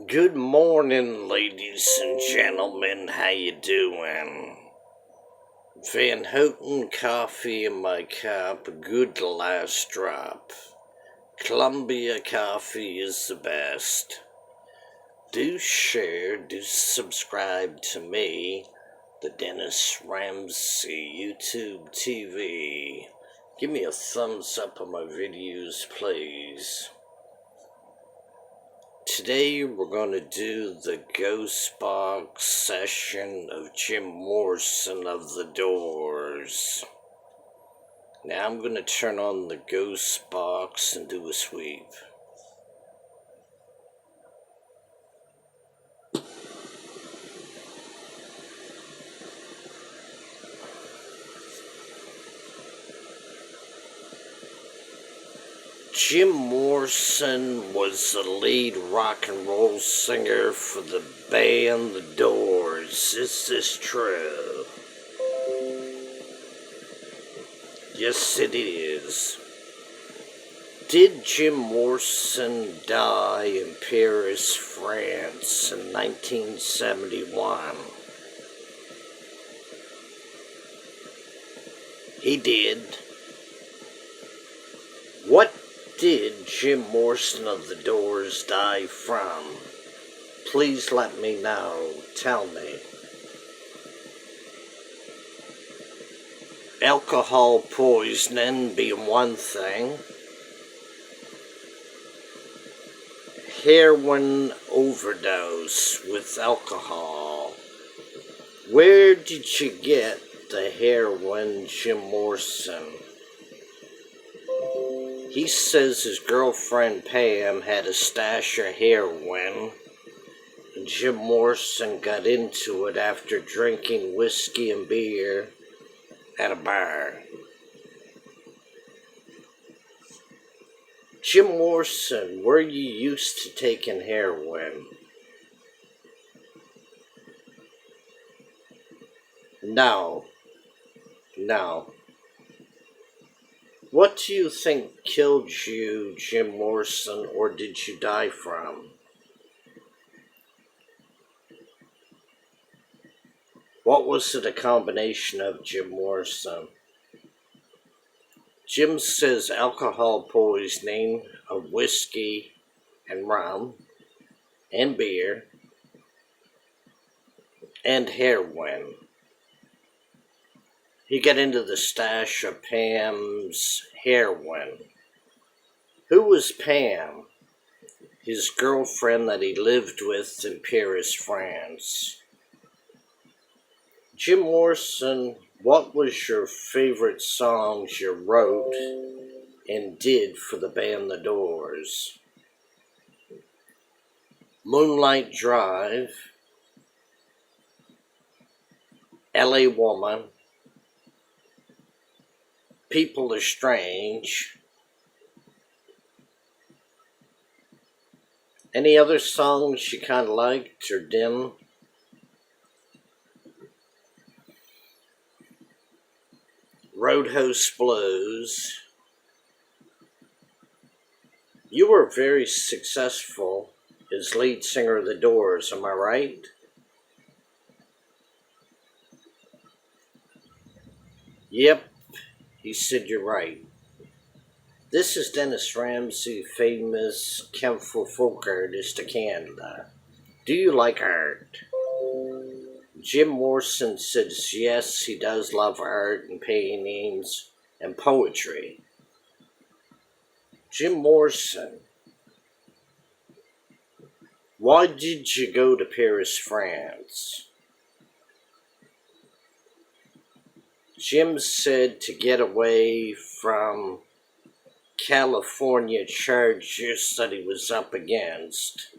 Good morning, ladies and gentlemen. How you doing? Van Houten coffee in my cup, good last drop. Columbia coffee is the best. Do share, do subscribe to me, the Dennis Ramsay YouTube TV. Give me a thumbs up on my videos, please. Today we're going to do the Ghost Box session of Jim Morrison of the Doors. Now I'm going to turn on the Ghost Box and do a sweep. Jim Morrison was the lead rock and roll singer for the band The Doors. Is this true? Yes, it is. Did Jim Morrison die in Paris, France in 1971? He did. What did Jim Morrison of the Doors die from? Please let me know. Tell me. Alcohol poisoning being one thing. Heroin overdose with alcohol. Where did you get the heroin, Jim Morrison? He says his girlfriend Pam had a stash of heroin, and Jim Morrison got into it after drinking whiskey and beer at a bar. Jim Morrison, were you used to taking heroin? No. What do you think killed you, Jim Morrison, or did you die from? What was it a combination of, Jim Morrison? Jim says alcohol poisoning of whiskey and rum and beer and heroin. He got into the stash of Pam's heroin. Who was Pam? His girlfriend that he lived with in Paris, France. Jim Morrison, what was your favorite songs you wrote and did for the band The Doors? Moonlight Drive, LA Woman, People Are Strange. Any other songs you kind of liked or didn't? Roadhouse Blues. You were very successful as lead singer of The Doors, am I right? Yep, he said you're right. This is Dennis Ramsay, famous Kempo folk artist of Canada. Do you like art? Jim Morrison says yes, he does love art and paintings and poetry. Jim Morrison, why did you go to Paris, France? Jim said to get away from California charges that he was up against.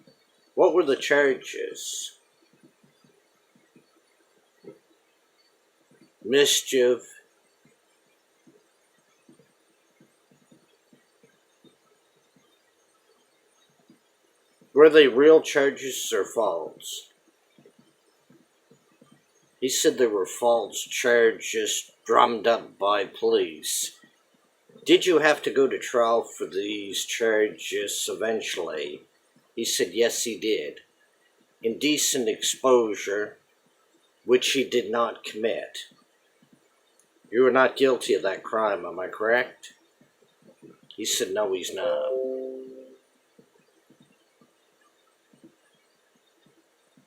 What were the charges? Mischief. Were they real charges or false? He said they were false charges drummed up by police. Did you have to go to trial for these charges eventually? He said yes, he did. indecent exposure, which he did not commit. You are not guilty of that crime, am I correct? He said, no, he's not.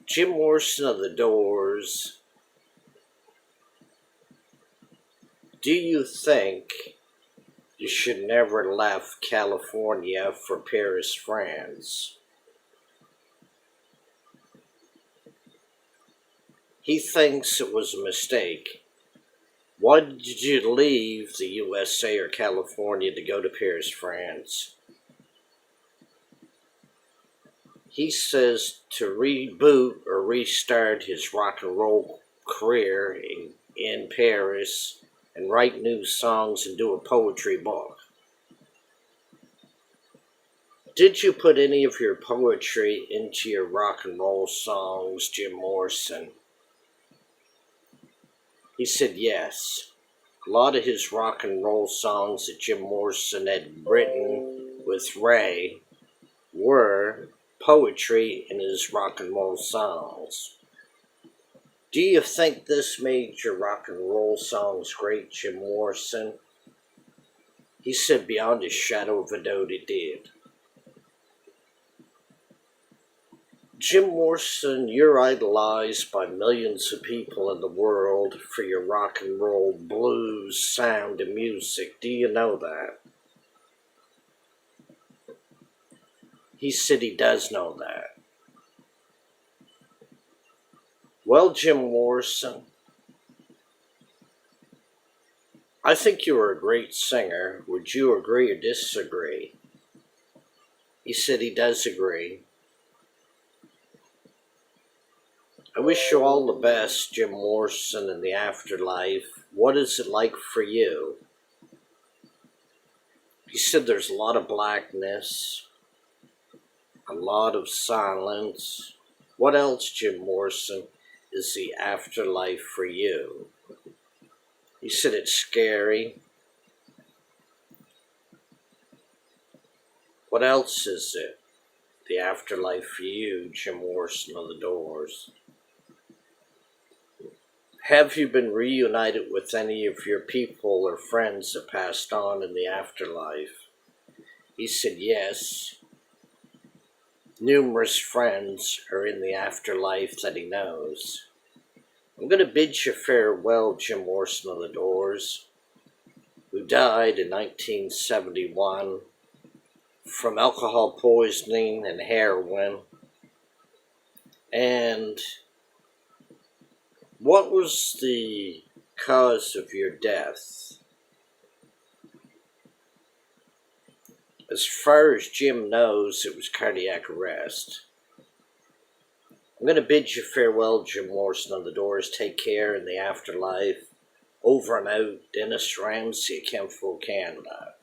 Jim Morrison of the Doors, do you think you should never left California for Paris, France? He thinks it was a mistake. Why did you leave the USA or California to go to Paris, France? He says to reboot or restart his rock and roll career in Paris and write new songs and do a poetry book. Did you put any of your poetry into your rock and roll songs, Jim Morrison? He said yes. A lot of his rock and roll songs that Jim Morrison had written with Ray were poetry in his rock and roll songs. Do you think this made your rock and roll songs great, Jim Morrison? He said beyond a shadow of a doubt it did. Jim Morrison, you're idolized by millions of people in the world for your rock and roll, blues, sound, and music. Do you know that? He said he does know that. Well, Jim Morrison, I think you are a great singer. Would you agree or disagree? He said he does agree. I wish you all the best, Jim Morrison, in the afterlife. What is it like for you? He said there's a lot of blackness, a lot of silence. What else, Jim Morrison, is the afterlife for you? He said it's scary. What else is it? The afterlife for you, Jim Morrison of the Doors. Have you been reunited with any of your people or friends that passed on in the afterlife? He said yes. Numerous friends are in the afterlife that he knows. I'm going to bid you farewell, Jim Morrison of the Doors, who died in 1971 from alcohol poisoning and heroin. And what was the cause of your death? As far as Jim knows, it was cardiac arrest. I'm going to bid you farewell, Jim Morrison of the Doors. Take care in the afterlife. Over and out, Dennis Ramsay, Kempville, Canada.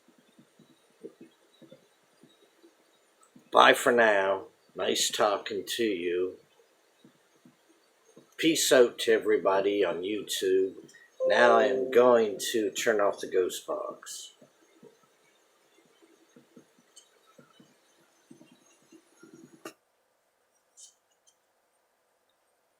Bye for now. Nice talking to you. Peace out to everybody on YouTube. Now I am going to turn off the ghost box.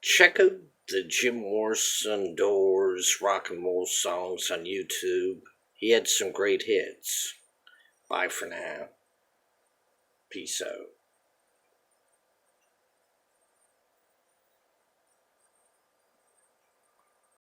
Check out the Jim Morrison Doors rock and roll songs on YouTube. He had some great hits. Bye for now. Peace out.